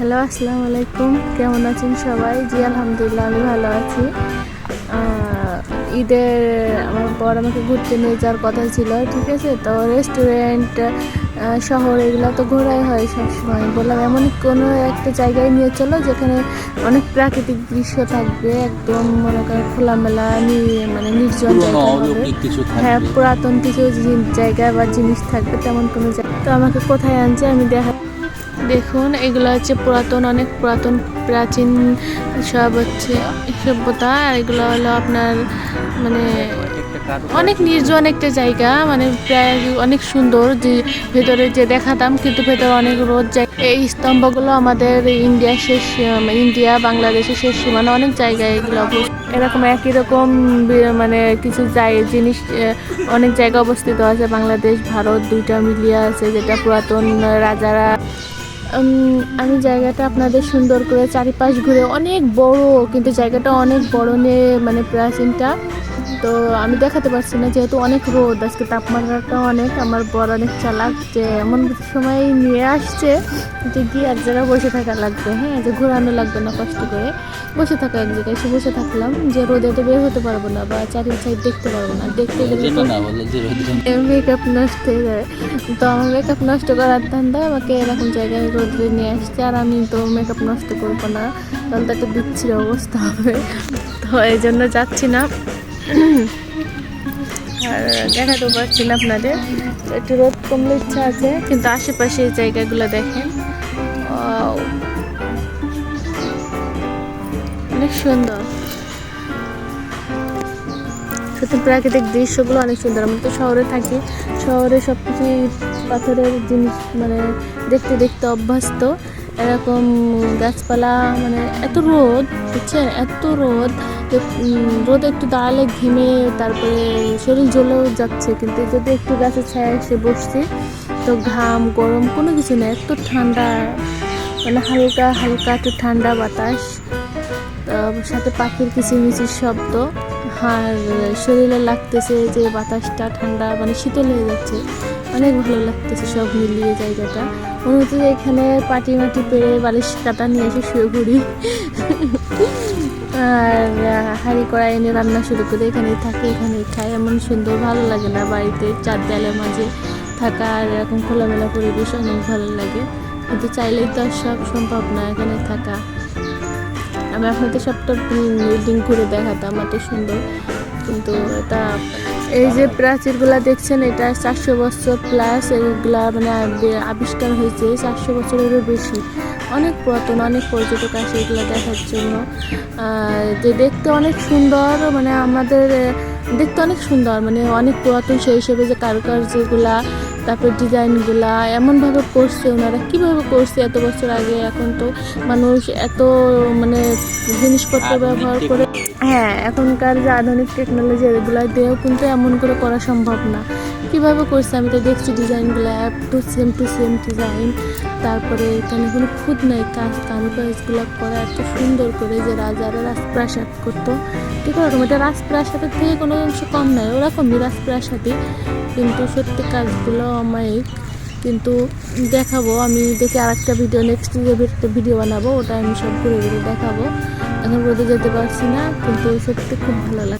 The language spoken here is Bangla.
হ্যালো, আসসালামু আলাইকুম। কেমন আছেন সবাই? জি আলহামদুলিল্লাহ, আমি ভালো আছি। ঈদের আমার বর আমাকে ঘুরতে নিয়ে যাওয়ার কথা ছিল, ঠিক আছে। তো রেস্টুরেন্ট, শহর এগুলো তো ঘোরাই হয় সবসময়। বললাম এমন কোনো একটা জায়গায় নিয়ে চলো যেখানে অনেক প্রাকৃতিক দৃশ্য থাকবে, একদম মনে করেন খোলামেলা মানে নির্জন জায়গা হবে। হ্যাঁ, পুরাতন কিছু জায়গা বা জিনিস থাকবে, তেমন কোনো জায়গা। তো আমাকে কোথায় আনছে আমি দেখুন, এগুলো হচ্ছে অনেক পুরাতন প্রাচীন সব হচ্ছে সভ্যতা। আর এগুলো হলো আপনার মানে অনেক নির্জন একটা জায়গা, মানে প্রায় অনেক সুন্দর। যে ভেতরে যে দেখাতাম, কিন্তু ভেতরে অনেক রোদ জায়গা। এই স্তম্ভগুলো আমাদের ইন্ডিয়া বাংলাদেশের শেষ সীমানা, অনেক জায়গায় এগুলো এরকম একই রকম মানে কিছু জিনিস অনেক জায়গা অবস্থিত আছে। বাংলাদেশ ভারত দুইটা মিলিয়ে আছে, যেটা পুরাতন রাজারা। আমি জায়গাটা আপনাদের সুন্দর করে চারিপাশ ঘুরে, অনেক বড়, কিন্তু জায়গাটা অনেক বড় নিয়ে মানে প্রাচীনটা তো আমি দেখাতে পারছি না, যেহেতু অনেক রোদ আজকে, তাপমাত্রাটাও অনেক। আমার বড় অনেক চালাক, যে এমন সময় নিয়ে আসছে যে গিয়ে এক জায়গায় বসে থাকা লাগবে। হ্যাঁ, যে ঘোরানো লাগবে না, কষ্ট করে বসে থাকা এক জায়গায়। এসে বসে থাকলাম, যে রোদে তো বের হতে পারবো না বা চারি সাইড দেখতে পারবো না, দেখতে গেলে মেকআপ নষ্ট হয়ে যাবে। তো আমার মেকআপ নষ্ট করার ধান্দা আমাকে এরকম জায়গায় রোদে নিয়ে আসছে। আর আমি তো মেকআপ নষ্ট করবো না, তাহলে তো একটা বিচ্ছিরি অবস্থা হবে। তো এই জন্য যাচ্ছি না, আর দেখাতেও পারছি না আপনাদের। একটু রোদ কমলে ইচ্ছা আছে, কিন্তু আশেপাশে এই জায়গাগুলো দেখেন, অনেক সুন্দর। সত্যি প্রাকৃতিক দৃশ্যগুলো অনেক সুন্দর। আমি তো শহরে থাকি, শহরে সব কিছু পাথরের জিনিস মানে দেখতে দেখতে অভ্যস্ত। এরকম গাছপালা, মানে এত রোদ, বুঝছেন, এত রোদ। রোদ একটু দাঁড়ালে ঘেমে তারপরে শরীর জ্বলেও যাচ্ছে, কিন্তু যদি একটু গাছের ছায়া এসে বসছি তো ঘাম গরম কোনো কিছু নেই, এত ঠান্ডা, মানে হালকা হালকা একটু ঠান্ডা বাতাস, সাথে পাখির কিচিরমিচির শব্দ। আর শরীরে লাগতেছে যে বাতাসটা ঠান্ডা, মানে শীতল হয়ে যাচ্ছে, অনেক ভালো লাগতেছে সব মিলিয়ে জায়গাটা। মনে হচ্ছে যে এখানে পাটি মাটি পেরে বালিশ কাটা নিয়ে এসে শুয়ে পড়ি। আর হাঁড়ি কড়াই এনে রান্না শুরু করে এখানেই থাকি, এখানেই খাই। এমন সুন্দর, ভালো লাগে না বাড়িতে চার দেয়ালের মাঝে থাকা, আর এরকম খোলামেলা পরিবেশ অনেক ভালো লাগে। কিন্তু চাইলেই তো আর সব সম্ভব না এখানে থাকা। আমি আপনাদের সবটা বিল্ডিং ঘুরে দেখাতাম, এত সুন্দর। কিন্তু এটা এই যে প্রাচীরগুলা দেখছেন, এটা 400 বছর প্লাস। এগুলা মানে আবিষ্কার হয়েছে 400 বছরেরও বেশি। অনেক পুরাতন, অনেক পর্যটক আসে এগুলো দেখার জন্য। যে দেখতে অনেক সুন্দর, মানে আমাদের দেখতে অনেক সুন্দর, মানে অনেক পুরাতন, সেই হিসেবে যে কারুকার্যগুলা, তারপর ডিজাইনগুলা এমনভাবে করছে, ওনারা কীভাবে করছে এত বছর আগে। এখন তো মানুষ এত মানে জিনিসপত্র ব্যবহার করে, হ্যাঁ, এখনকার যে আধুনিক টেকনোলজি এগুলো দিয়েও কিন্তু এমন করে করা সম্ভব না। কীভাবে করছে আমি তো দেখছি ডিজাইনগুলো, সেম টু সেম ডিজাইন। তারপরে এখানে কোনো খুঁত নাই, কারুকাজগুলো করা এত সুন্দর করে, যে রাজারা রাজপ্রাসাদ করতো ঠিক ওরকম। এটা রাজপ্রাসাদের থেকে কোনো অংশ কম নয়, ওরকমই রাজপ্রাসাদই, কিন্তু সত্যি কাজগুলো অমায়িক। কিন্তু দেখাবো আমি, দেখি আর একটা ভিডিও, নেক্সট ভিডিও বানাবো, ওটা আমি সব ঘুরে ঘুরে দেখাবো। এখন রোদে যেতে পারছি না, কিন্তু সত্যি খুব ভালো লাগে।